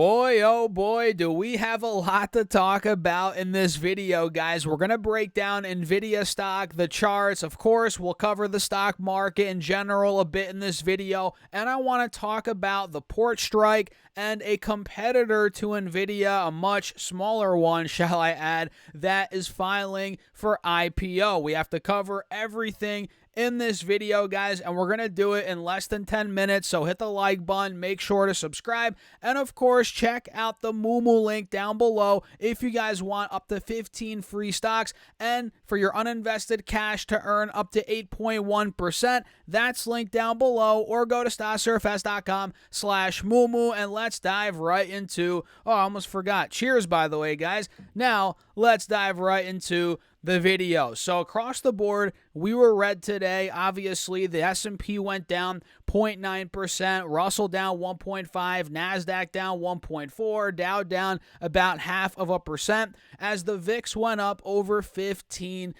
Boy, oh boy, do we have a lot to talk about in this video, guys. We're going to break down Nvidia stock, the charts. Of course, we'll cover the stock market in general a bit in this video. And I want to talk about the port strike and a competitor to Nvidia, a much smaller one, shall I add, that is filing for IPO. We have to cover everything in this video, guys, and we're going to do it in less than 10 minutes, so hit the like button, make sure to subscribe, and of course, check out the Moomoo link down below if you guys want up to 15 free stocks, and for your uninvested cash to earn up to 8.1%, that's linked down below, or go to stocksurfs.com/Moomoo, and let's dive right into, I almost forgot, cheers, by the way, guys. Now, let's dive right into the video. So across the board, we were red today. Obviously, the S&P went down 0.9%, Russell down 1.5%, NASDAQ down 1.4%, Dow down about 0.5%, as the VIX went up over 15%.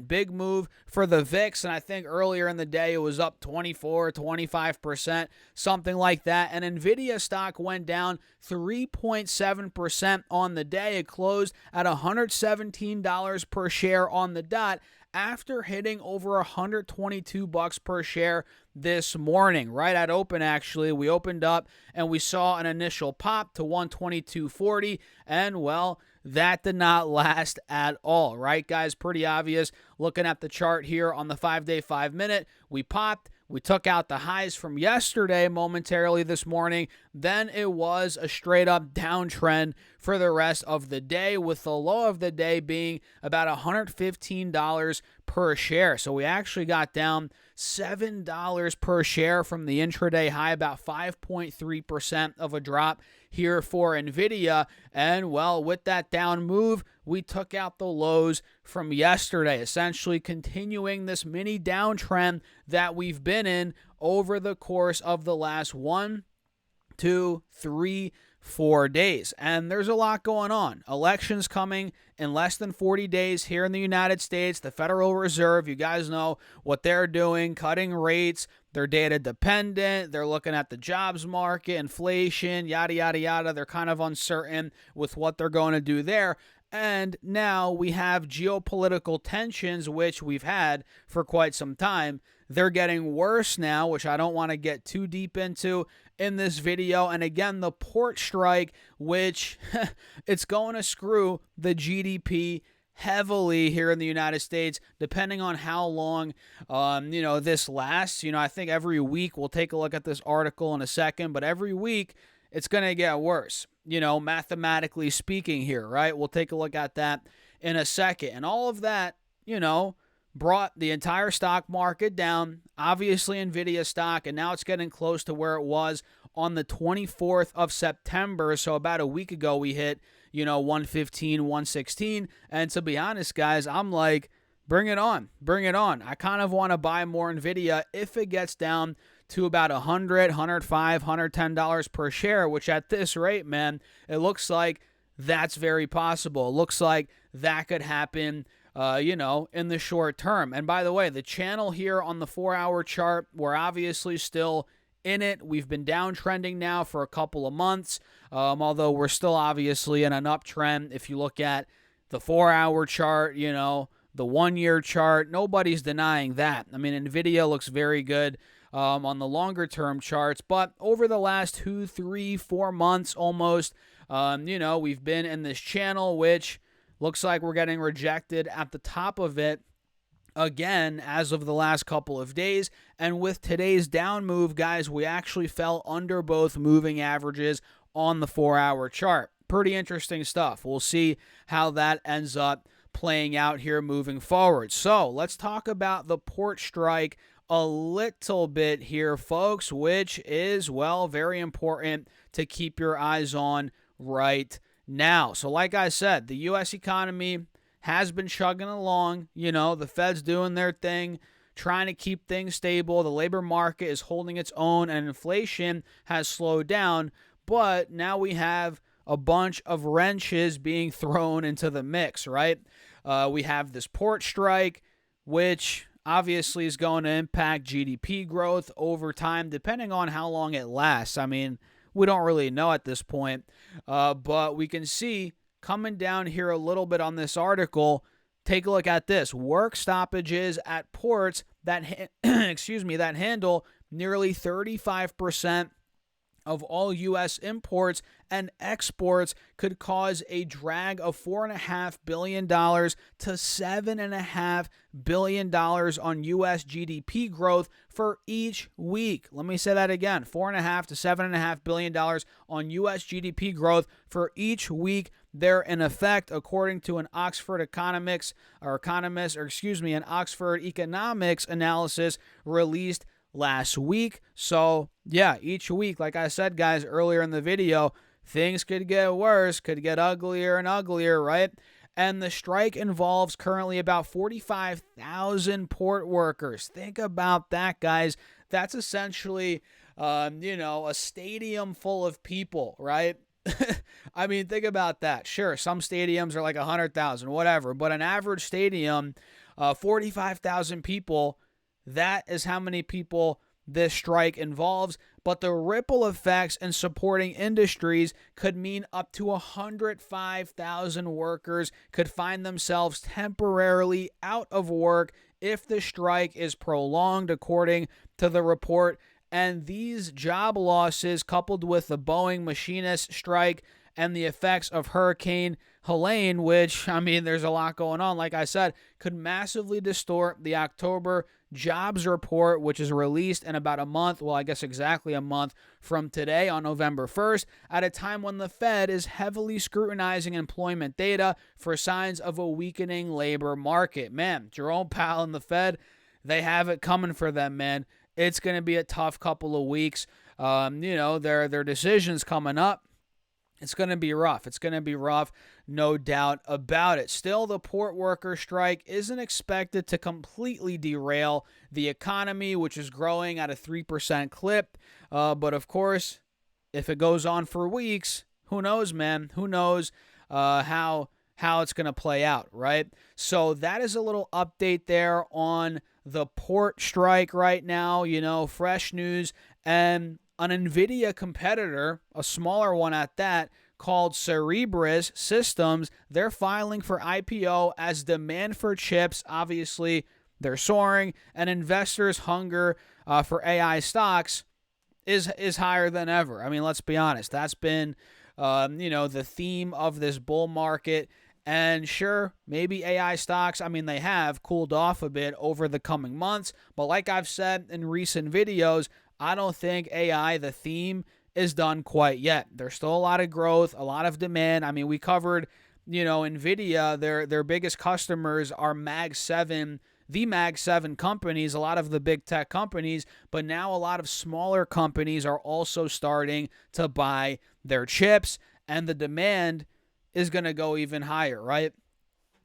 Big move for the VIX, and I think earlier in the day it was up 24, 25%, something like that. And Nvidia stock went down 3.7% on the day. It closed at $117 per share on the dot, after hitting over $122 per share this morning. Right at open, actually, we opened up and we saw an initial pop to 122.40, and well, that did not last at all, right, guys? Pretty obvious. Looking at the chart here on the 5-day, 5-minute, we popped. We took out the highs from yesterday momentarily this morning. Then it was a straight-up downtrend for the rest of the day, with the low of the day being about $115 per share. So we actually got down $7 per share from the intraday high, about 5.3% of a drop here for Nvidia. And well, with that down move, we took out the lows from yesterday, essentially continuing this mini downtrend that we've been in over the course of the last 1, 2, 3, 4 days. And there's a lot going on. Elections coming in less than 40 days here in the United States. The Federal Reserve, you guys know what they're doing, cutting rates. They're data dependent. They're looking at the jobs market, inflation, yada, yada, yada. They're kind of uncertain with what they're going to do there. And now we have geopolitical tensions, which we've had for quite some time. They're getting worse now, which I don't want to get too deep into in this video. And again, the port strike, which it's going to screw the GDP heavily here in the United States, depending on how long, this lasts. I think every week, we'll take a look at this article in a second, but every week it's going to get worse, mathematically speaking here, right? We'll take a look at that in a second. And all of that, brought the entire stock market down, obviously Nvidia stock, and now it's getting close to where it was on the 24th of September. So about a week ago, we hit, 115, 116. And to be honest, guys, I'm like, bring it on. Bring it on. I kind of want to buy more Nvidia if it gets down to about $100, $105, $110 per share, which at this rate, man, it looks like that's very possible. It looks like that could happen, in the short term. And by the way, the channel here on the 4-hour chart, we're obviously still in it. We've been downtrending now for a couple of months, although we're still obviously in an uptrend. If you look at the 4-hour chart, the 1-year chart, nobody's denying that. I mean, Nvidia looks very good on the longer term charts, but over the last 2, 3, 4 months almost, we've been in this channel, which looks like we're getting rejected at the top of it again as of the last couple of days. And with today's down move, guys, we actually fell under both moving averages on the 4-hour chart. Pretty interesting stuff. We'll see how that ends up playing out here moving forward. So let's talk about the port strike a little bit here, folks, which is, well, very important to keep your eyes on right now. So like I said, the U.S. economy has been chugging along. The Fed's doing their thing, trying to keep things stable. The labor market is holding its own, and inflation has slowed down. But now we have a bunch of wrenches being thrown into the mix, right? We have this port strike, which obviously is going to impact GDP growth over time, depending on how long it lasts. I mean, We don't really know at this point. But we can see coming down here a little bit on this article, take a look at this. Work stoppages at ports that that handle nearly 35% of all U.S. imports and exports could cause a drag of $4.5 billion to $7.5 billion on U.S. GDP growth for each week. Let me say that again, $4.5 to $7.5 billion on U.S. GDP growth for each week. They're in effect, according to an Oxford an Oxford economics analysis released last week. So yeah, each week, like I said, guys, earlier in the video, things could get worse, could get uglier and uglier, right? And the strike involves currently about 45,000 port workers. Think about that, guys. That's essentially, a stadium full of people, right? I mean, think about that. Sure, some stadiums are like 100,000, whatever, but an average stadium, 45,000 people, that is how many people this strike involves. But the ripple effects in supporting industries could mean up to 105,000 workers could find themselves temporarily out of work if the strike is prolonged, according to the report. And these job losses, coupled with the Boeing machinist strike and the effects of Hurricane Helene, which, I mean, there's a lot going on, like I said, could massively distort the October jobs report, which is released in about a month, well, I guess exactly a month from today on November 1st, at a time when the Fed is heavily scrutinizing employment data for signs of a weakening labor market. Man, Jerome Powell and the Fed, they have it coming for them, man. It's going to be a tough couple of weeks. Their decisions coming up. It's going to be rough. It's going to be rough, no doubt about it. Still, the port worker strike isn't expected to completely derail the economy, which is growing at a 3% clip. But of course, if it goes on for weeks, who knows, man? Who knows how it's going to play out, right? So that is a little update there on the port strike right now, fresh news. And an Nvidia competitor, a smaller one at that, called Cerebras Systems, they're filing for IPO as demand for chips, obviously, they're soaring, and investors' hunger for AI stocks is higher than ever. I mean, let's be honest. That's been, the theme of this bull market. And sure, maybe AI stocks, I mean, they have cooled off a bit over the coming months. But like I've said in recent videos, I don't think AI, the theme, is done quite yet. There's still a lot of growth, a lot of demand. I mean, we covered, Nvidia, their biggest customers are the Mag 7 companies, a lot of the big tech companies, but now a lot of smaller companies are also starting to buy their chips, and the demand is going to go even higher, right?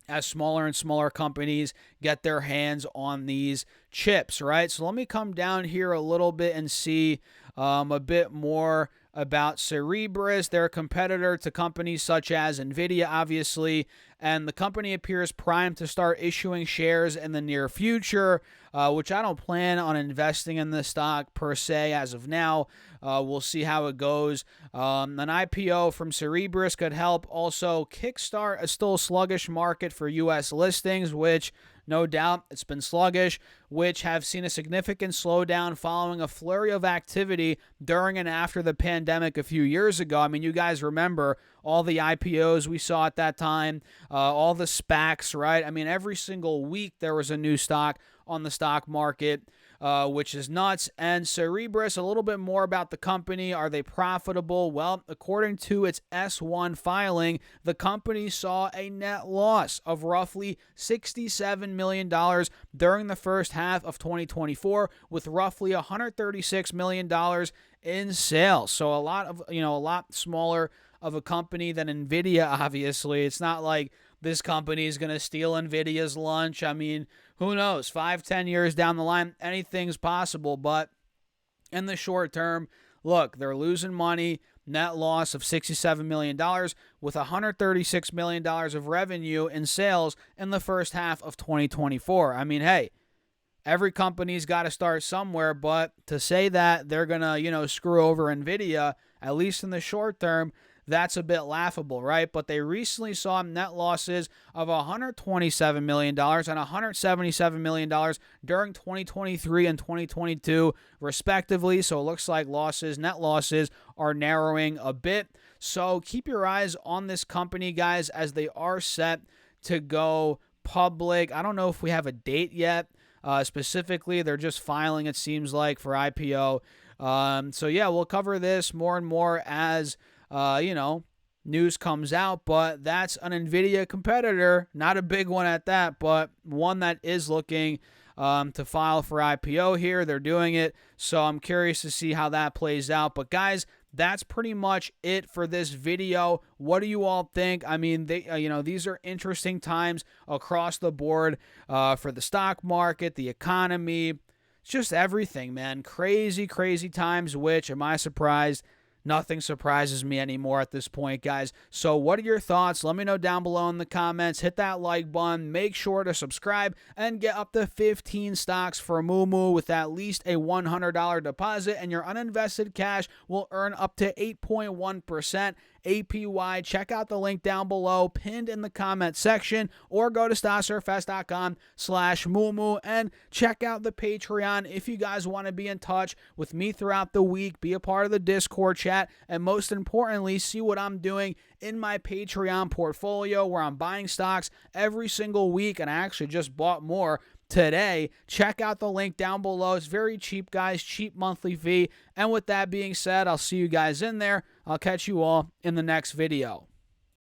As smaller and smaller companies get their hands on these chips, right? So let me come down here a little bit and see a bit more about Cerebras. They're a competitor to companies such as Nvidia, obviously, and the company appears primed to start issuing shares in the near future, which I don't plan on investing in the stock per se as of now. We'll see how it goes. An IPO from Cerebras could help also kickstart a still sluggish market for U.S. listings, which no doubt it's been sluggish, which have seen a significant slowdown following a flurry of activity during and after the pandemic a few years ago. I mean, you guys remember all the IPOs we saw at that time, all the SPACs, right? I mean, every single week there was a new stock on the stock market, which is nuts. And Cerebras, a little bit more about the company. Are they profitable? Well, according to its S1 filing, the company saw a net loss of roughly $67 million during the first half of 2024, with roughly $136 million in sales. So a lot smaller of a company than Nvidia, obviously. It's not like this company is going to steal Nvidia's lunch. I mean, who knows? 5-10 years down the line, anything's possible. But in the short term, look, they're losing money. Net loss of $67 million with $136 million of revenue in sales in the first half of 2024. I mean, hey, every company's got to start somewhere, but to say that they're going to, screw over Nvidia at least in the short term, that's a bit laughable, right? But they recently saw net losses of $127 million and $177 million during 2023 and 2022, respectively. So it looks like net losses are narrowing a bit. So keep your eyes on this company, guys, as they are set to go public. I don't know if we have a date yet. Specifically, they're just filing, it seems like, for IPO. So yeah, we'll cover this more and more as news comes out, but that's an Nvidia competitor, not a big one at that, but one that is looking to file for IPO here. They're doing it, so I'm curious to see how that plays out. But guys, that's pretty much it for this video. What do you all think? I mean, these are interesting times across the board for the stock market, the economy, just everything, man. Crazy, crazy times, which, am I surprised? Nothing surprises me anymore at this point, guys. So what are your thoughts? Let me know down below in the comments. Hit that like button. Make sure to subscribe and get up to 15 stocks for Moomoo with at least a $100 deposit, and your uninvested cash will earn up to 8.1% APY. Check out the link down below, pinned in the comment section, or go to stocksurfest.com/Moomoo and check out the Patreon if you guys want to be in touch with me throughout the week, be a part of the Discord chat, and most importantly, see what I'm doing in my Patreon portfolio where I'm buying stocks every single week, and I actually just bought more today. Check out the link down below. It's very cheap, guys. Cheap monthly fee. And with that being said, I'll see you guys in there. I'll catch you all in the next video.